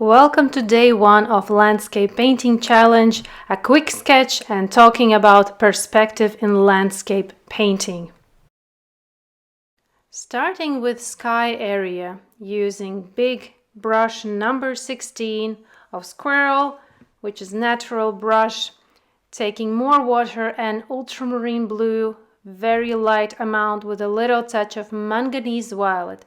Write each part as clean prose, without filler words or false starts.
Welcome to day 1 of Landscape Painting Challenge, a quick sketch and talking about perspective in landscape painting. Starting with sky area, using big brush number 16 of Squirrel, which is natural brush, taking more water and ultramarine blue, very light amount with a little touch of manganese violet.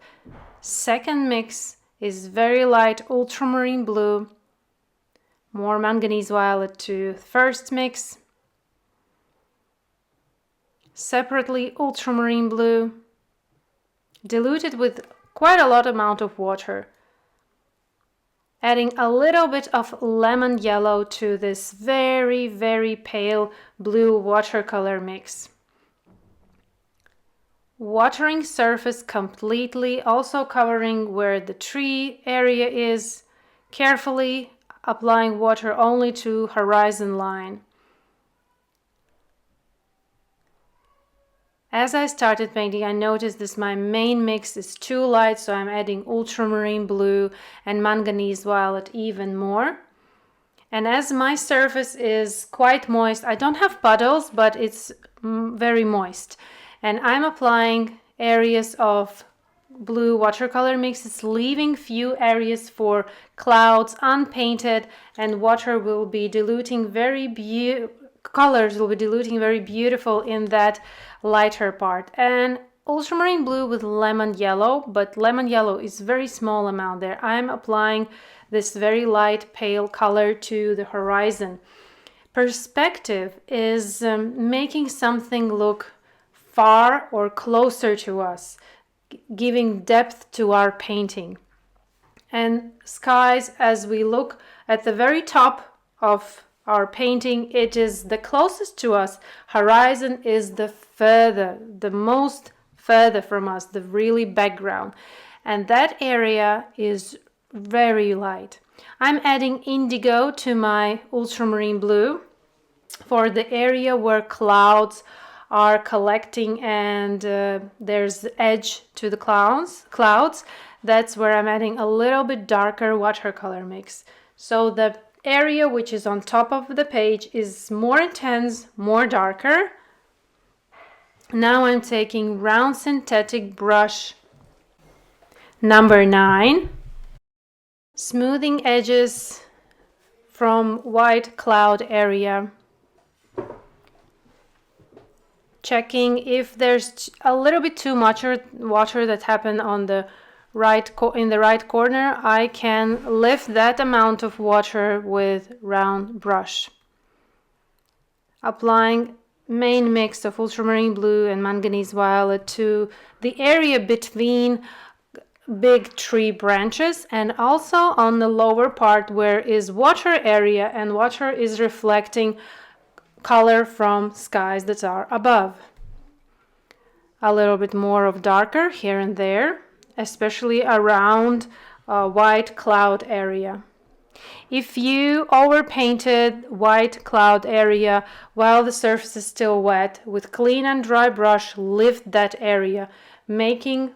Second mix is very light ultramarine blue, more manganese violet to first mix, separately ultramarine blue, diluted with quite a lot amount of water, adding a little bit of lemon yellow to this very pale blue watercolor mix. Watering surface completely, also covering where the tree area is, carefully applying water only to horizon line. As I started painting, I noticed this my main mix is too light, so I'm adding ultramarine blue and manganese violet even more. And as my surface is quite moist, I don't have puddles, but it's very moist. And I'm applying areas of blue watercolor mixes, leaving few areas for clouds unpainted, and water will be diluting colors will be diluting very beautiful in that lighter part. And ultramarine blue with lemon yellow, but lemon yellow is very small amount there. I'm applying this very light pale color to the horizon. Perspective is making something look far or closer to us, giving depth to our painting. And skies, as we look at the very top of our painting, it is the closest to us. Horizon is the most further from us, the really background. And that area is very light. I'm adding indigo to my ultramarine blue for the area where clouds are collecting and there's edge to the clouds. That's where I'm adding a little bit darker watercolor mix. So the area which is on top of the page is more intense, more darker. Now I'm taking round synthetic brush number 9, smoothing edges from white cloud area, checking if there's a little bit too much water that happened on the in the right corner. I can lift that amount of water with round brush. Applying main mix of ultramarine blue and manganese violet to the area between big tree branches, and also on the lower part where is water area and water is reflecting color from skies that are above. A little bit more of darker here and there, especially around white cloud area. If you overpainted white cloud area while the surface is still wet, with clean and dry brush, lift that area, making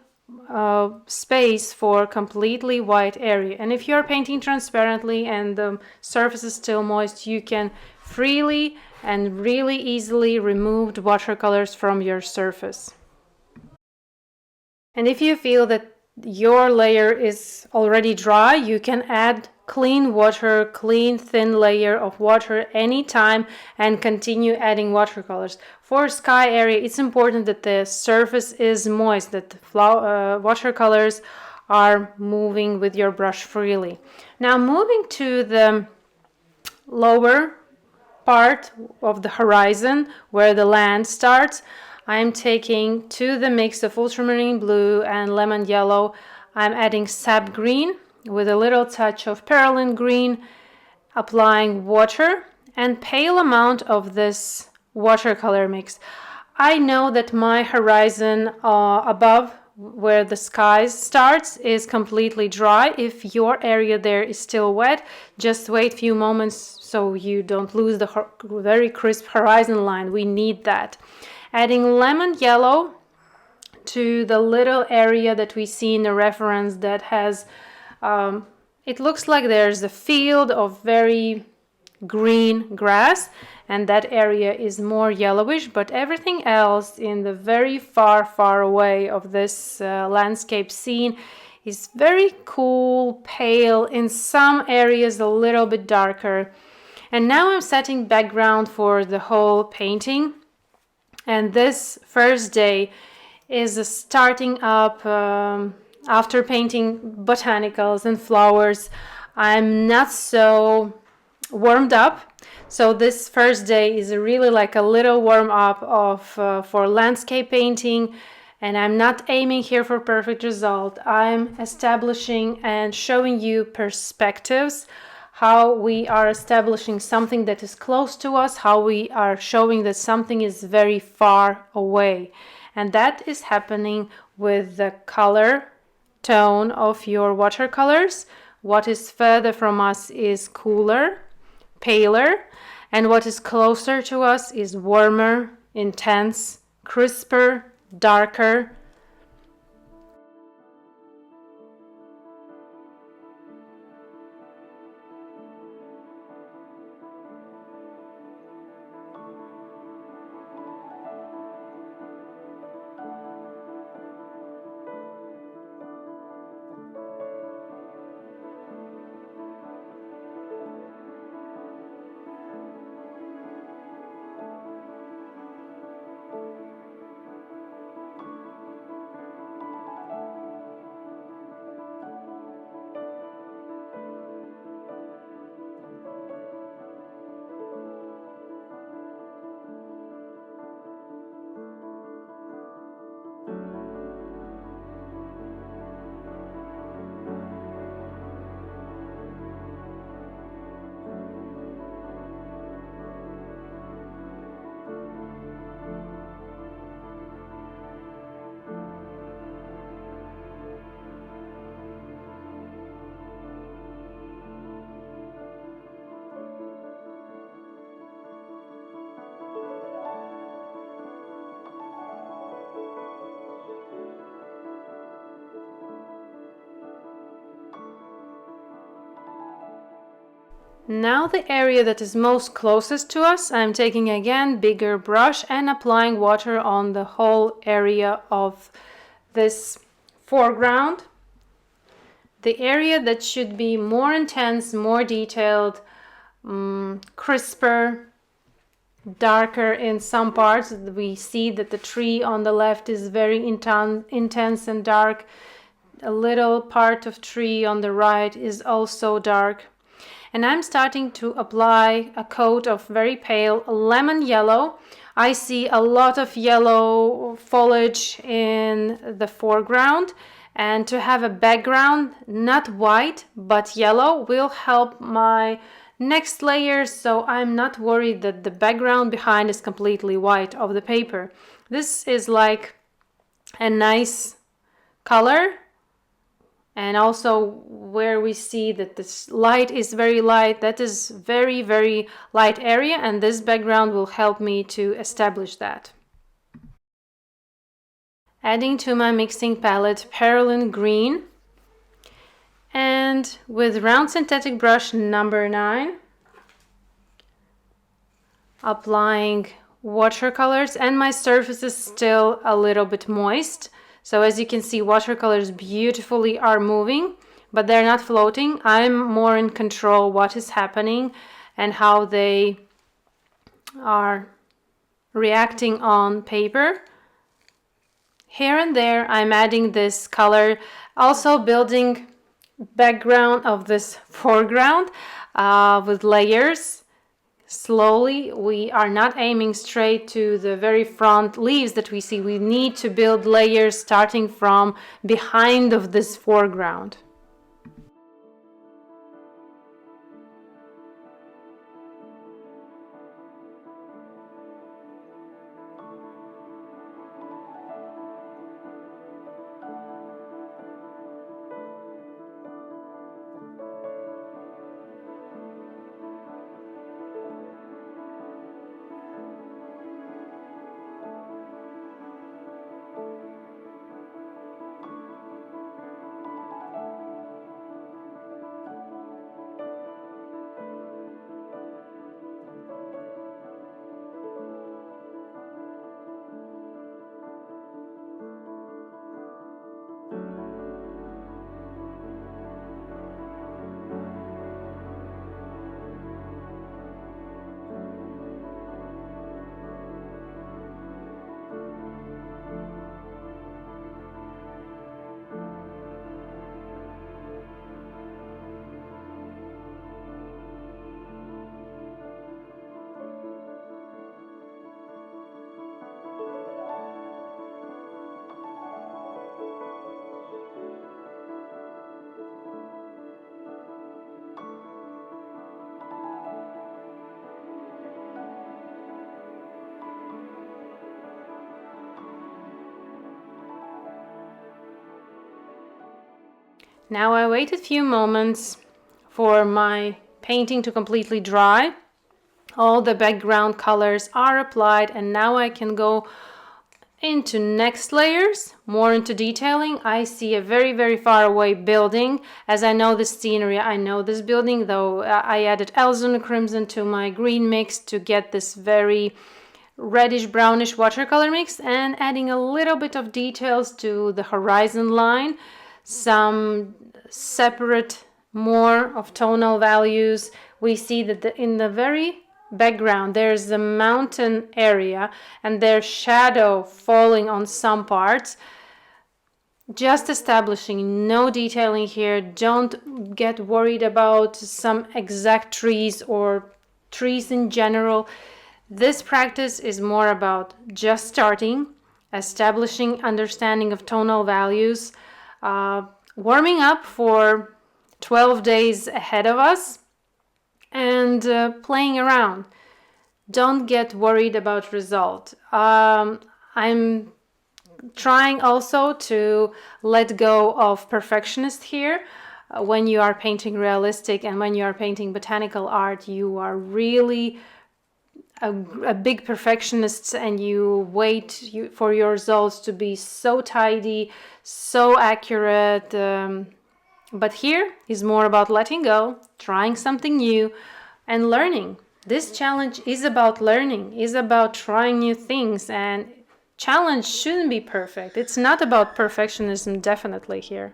space for completely white area. And if you're painting transparently and the surface is still moist, you can freely and really easily remove the watercolors from your surface. And if you feel that your layer is already dry, you can add clean water, clean thin layer of water anytime and continue adding watercolors. For sky area, it's important that the surface is moist, that the watercolors are moving with your brush freely. Now moving to the lower part of the horizon where the land starts, I'm taking to the mix of ultramarine blue and lemon yellow, I'm adding sap green with a little touch of perylene green, applying water and pale amount of this watercolor mix. I know that my horizon above where the sky starts is completely dry. If your area there is still wet, just wait a few moments so you don't lose the very crisp horizon line. We need that. Adding lemon yellow to the little area that we see in the reference that has it looks like there's a field of very green grass, and that area is more yellowish, but everything else in the very far away of this landscape scene is very cool, pale, in some areas a little bit darker. And now I'm setting background for the whole painting, and this first day is starting up. After painting botanicals and flowers, I'm not so warmed up, so this first day is really like a little warm up of for landscape painting, and I'm not aiming here for perfect result. I'm establishing and showing you perspectives, how we are establishing something that is close to us, how we are showing that something is very far away, and that is happening with the color tone of your watercolors. What is further from us is cooler, paler, and what is closer to us is warmer, intense, crisper, darker. Now the area that is most closest to us, I'm taking again bigger brush and applying water on the whole area of this foreground. The area that should be more intense, more detailed, crisper, darker in some parts. We see that the tree on the left is very intense and dark. A little part of tree on the right is also dark. And I'm starting to apply a coat of very pale lemon yellow. I see a lot of yellow foliage in the foreground, and to have a background not white but yellow will help my next layer, so I'm not worried that the background behind is completely white of the paper. This is like a nice color. And also where we see that this light is very light, that is very light area, and this background will help me to establish that. Adding to my mixing palette Perylene Green, and with round synthetic brush number 9, applying watercolors, and my surface is still a little bit moist. So as you can see, watercolors beautifully are moving, but they're not floating. I'm more in control what is happening and how they are reacting on paper. Here and there, I'm adding this color, also building background of this foreground with layers. Slowly, we are not aiming straight to the very front leaves that we see. We need to build layers starting from behind of this foreground. Now I wait a few moments for my painting to completely dry. All the background colors are applied, and now I can go into next layers, more into detailing. I see a very far away building. As I know this scenery, I know this building, though I added alizarin crimson to my green mix to get this very reddish brownish watercolor mix, and adding a little bit of details to the horizon line, some separate more of tonal values. We see that in the very background there's the mountain area and there's shadow falling on some parts. Just establishing, no detailing here. Don't get worried about some exact trees or trees in general. This practice is more about just starting, establishing understanding of tonal values, warming up for 12 days ahead of us, and playing around. Don't get worried about result. I'm trying also to let go of perfectionist here. When you are painting realistic and when you are painting botanical art, you are really a big perfectionist, and you wait for your results to be so tidy, so accurate. But here is more about letting go, trying something new, and learning. This challenge is about learning, is about trying new things, and challenge shouldn't be perfect. It's not about perfectionism, definitely here.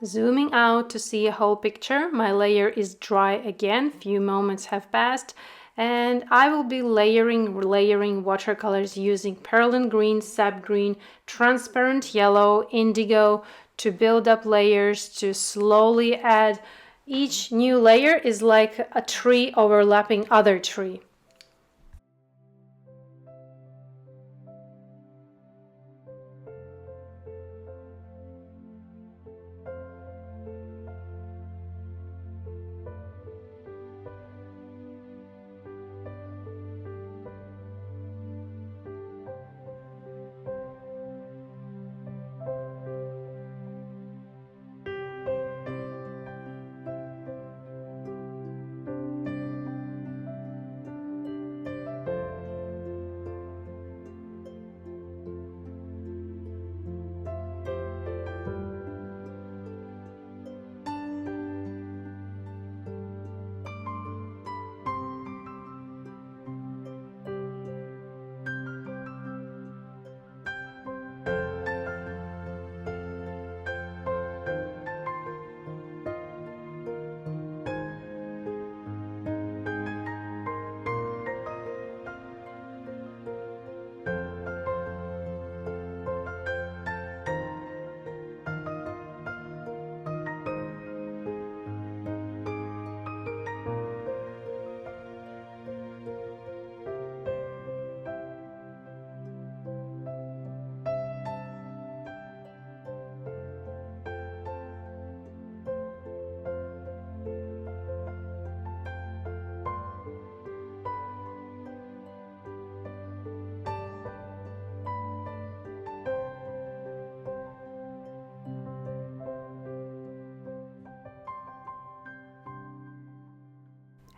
Zooming out to see a whole picture, my layer is dry again. Few moments have passed, and I will be layering watercolors using perlin green, sap green, transparent yellow, indigo to build up layers, to slowly add. Each new layer is like a tree overlapping other tree.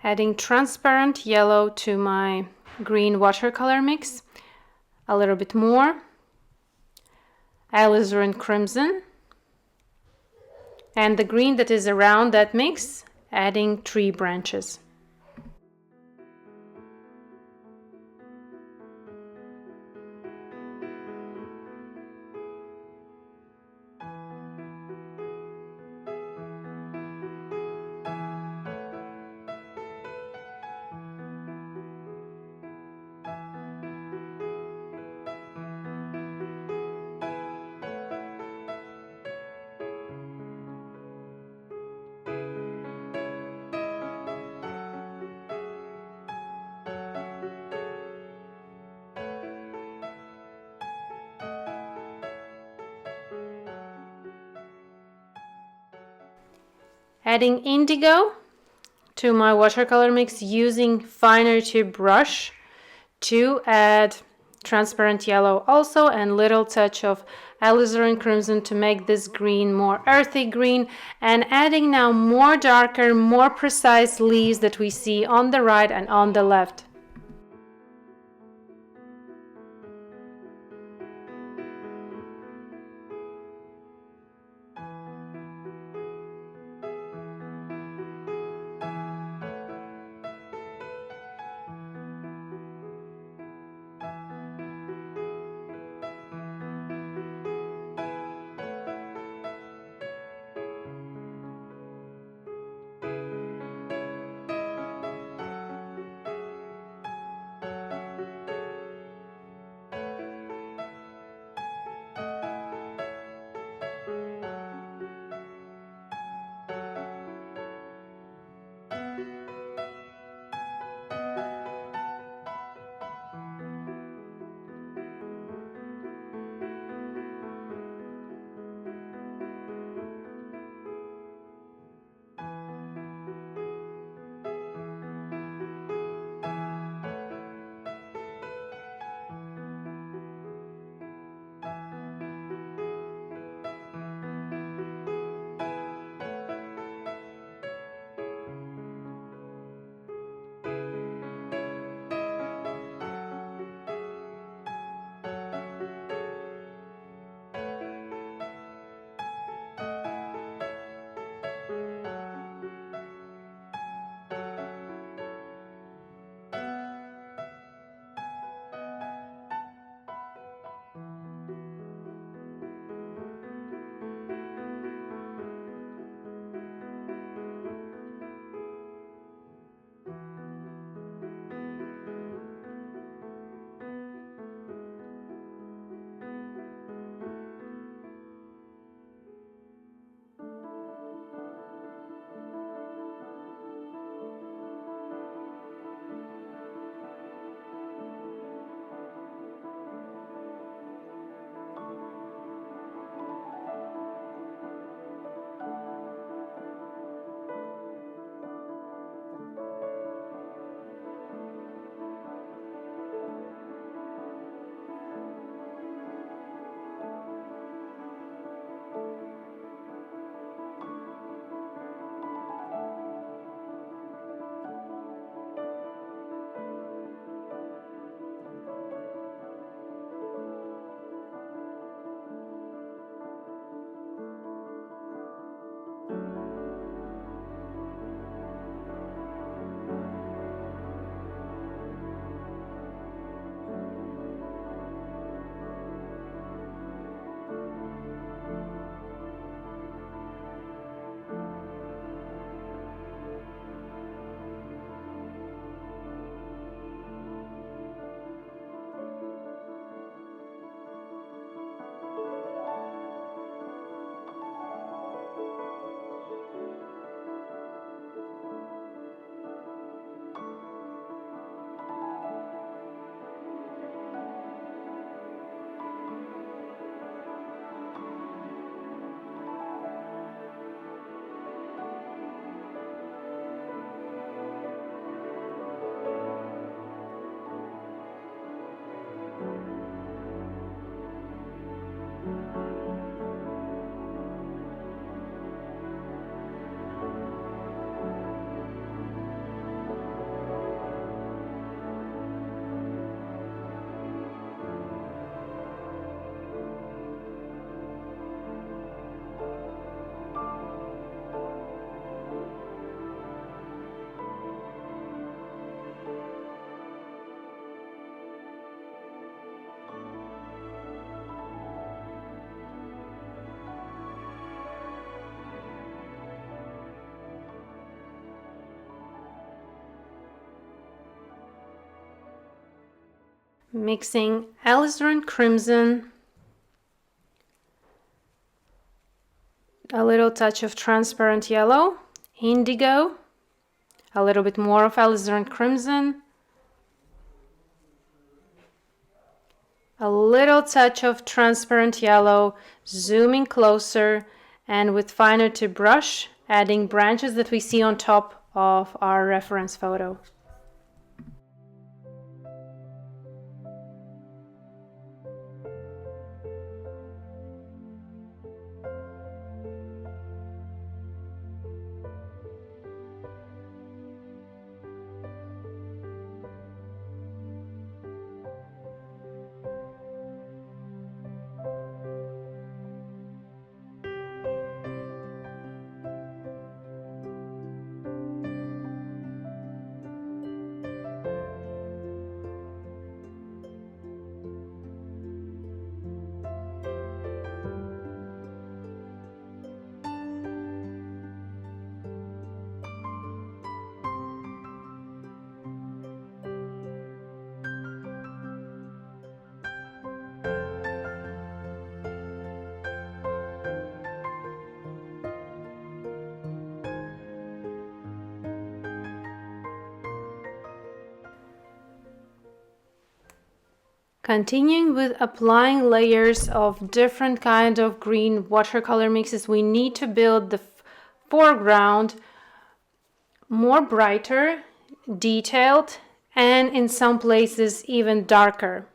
Adding transparent yellow to my green watercolor mix, a little bit more, alizarin crimson, and the green that is around that mix, adding tree branches. Adding indigo to my watercolor mix using finer tip brush to add transparent yellow also, and little touch of alizarin crimson to make this green more earthy green, and adding now more darker, more precise leaves that we see on the right and on the left. mixing alizarin crimson, a little touch of transparent yellow, indigo, a little bit more of alizarin crimson, a little touch of transparent yellow, zooming closer, and with finer tip brush, adding branches that we see on top of our reference photo. Continuing with applying layers of different kind of green watercolor mixes, we need to build the foreground more brighter, detailed, and in some places even darker.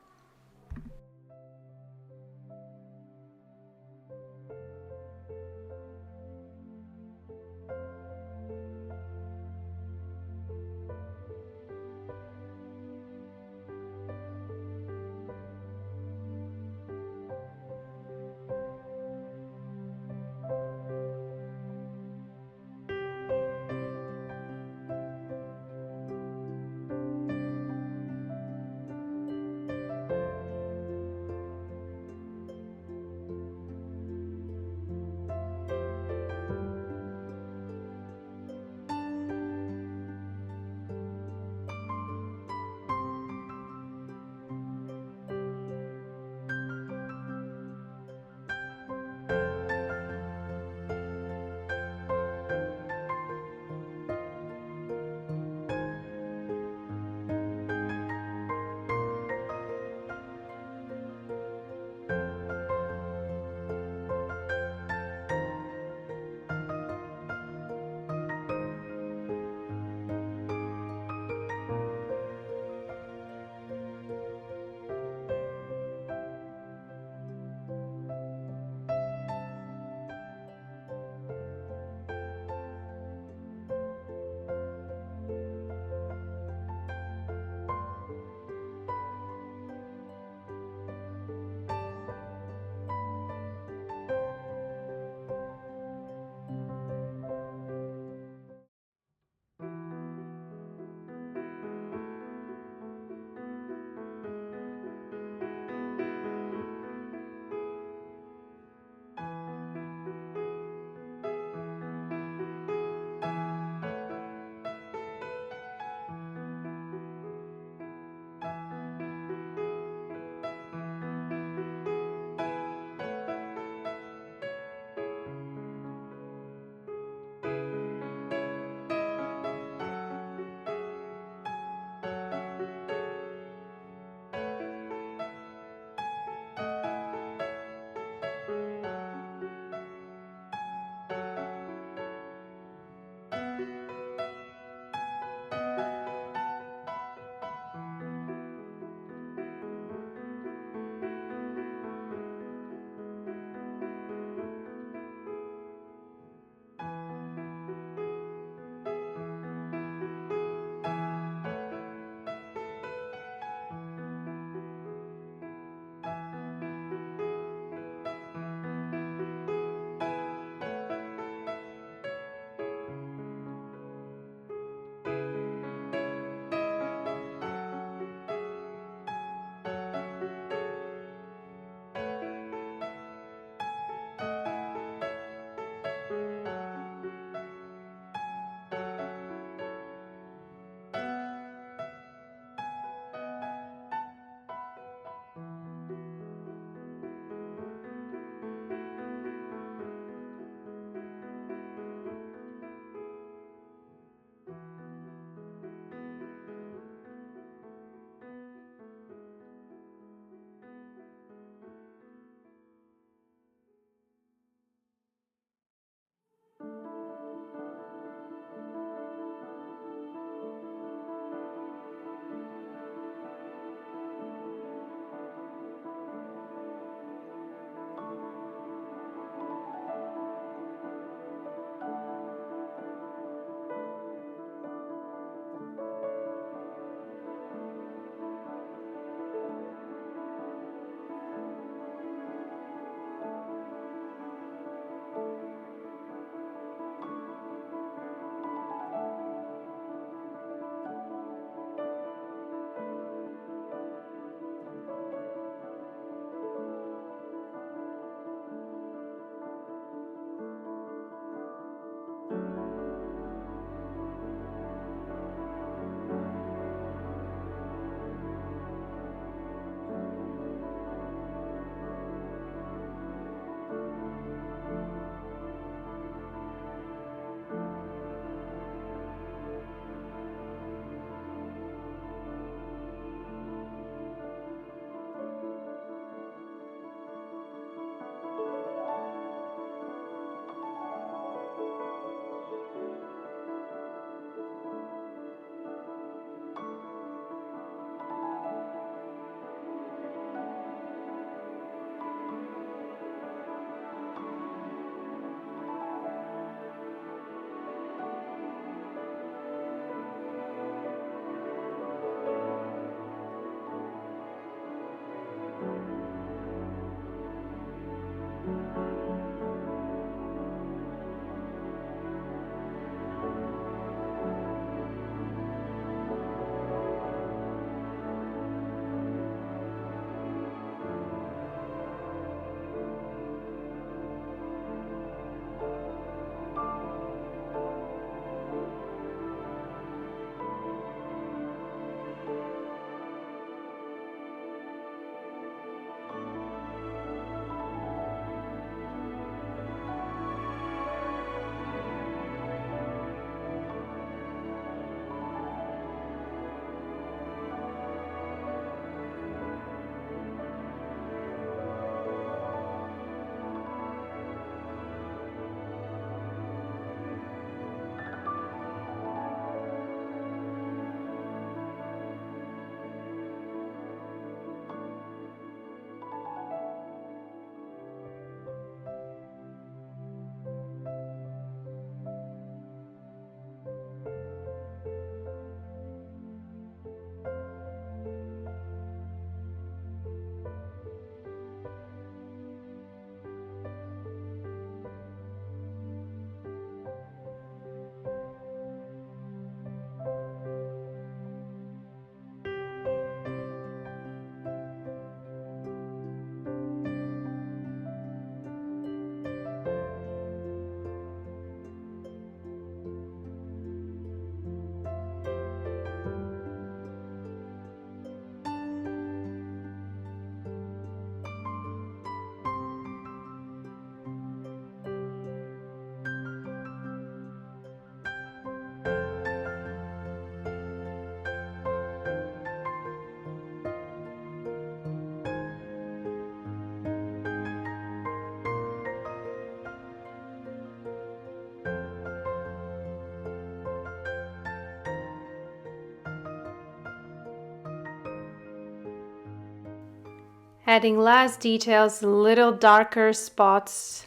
Adding last details, little darker spots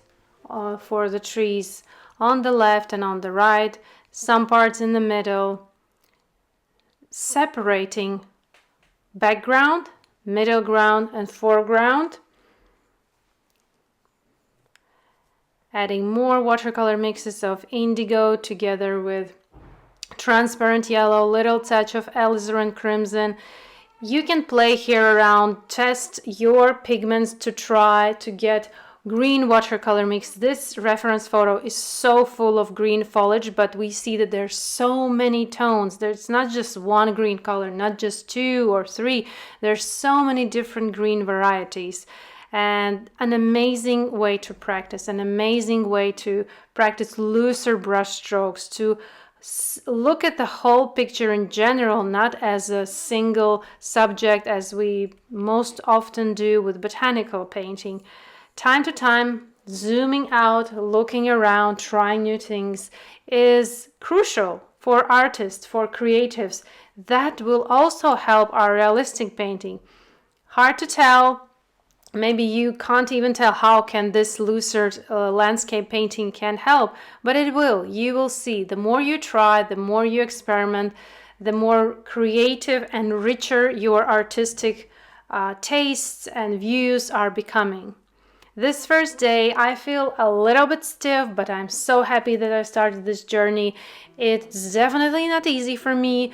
for the trees on the left and on the right, some parts in the middle, separating background, middle ground, and foreground. Adding more watercolor mixes of indigo together with transparent yellow, little touch of alizarin crimson. You can play here around, test your pigments to try to get green watercolor mix. This reference photo is so full of green foliage, but we see that there's so many tones. There's not just one green color, not just 2 or 3. There's so many different green varieties. And an amazing way to practice, an amazing way to practice looser brush strokes, to look at the whole picture in general, not as a single subject as we most often do with botanical painting. Time to time, zooming out, looking around, trying new things is crucial for artists, for creatives. That will also help our realistic painting. Hard to tell. Maybe you can't even tell how can this looser landscape painting can help, but it will. You will see. The more you try, the more you experiment, the more creative and richer your artistic tastes and views are becoming. This first day, I feel a little bit stiff, but I'm so happy that I started this journey. It's definitely not easy for me,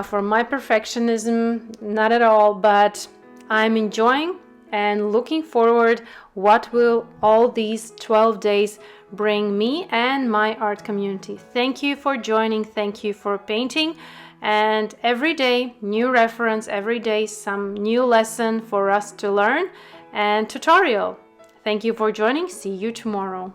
for my perfectionism, not at all, but I'm enjoying and looking forward what will all these 12 days bring me and my art community. Thank you for joining. Thank you for painting. And every day, new reference, every day, some new lesson for us to learn and tutorial. Thank you for joining. See you tomorrow.